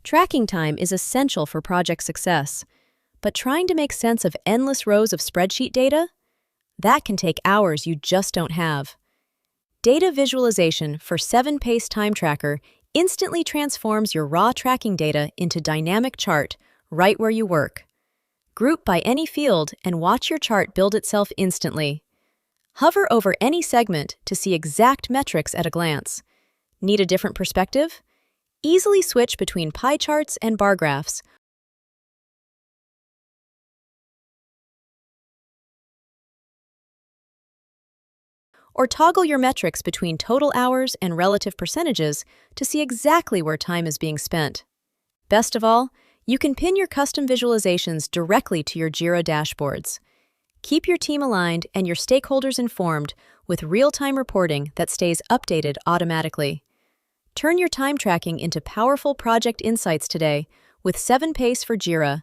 Tracking time is essential for project success, but trying to make sense of endless rows of spreadsheet data? That can take hours you just don't have. Data visualization for 7-Pace Timetracker instantly transforms your raw tracking data into dynamic chart right where you work. Group by any field and watch your chart build itself instantly. Hover over any segment to see exact metrics at a glance. Need a different perspective? Easily switch between pie charts and bar graphs, or toggle your metrics between total hours and relative percentages to see exactly where time is being spent. Best of all, you can pin your custom visualizations directly to your Jira dashboards. Keep your team aligned and your stakeholders informed with real-time reporting that stays updated automatically. Turn your time tracking into powerful project insights today with 7-Pace for Jira.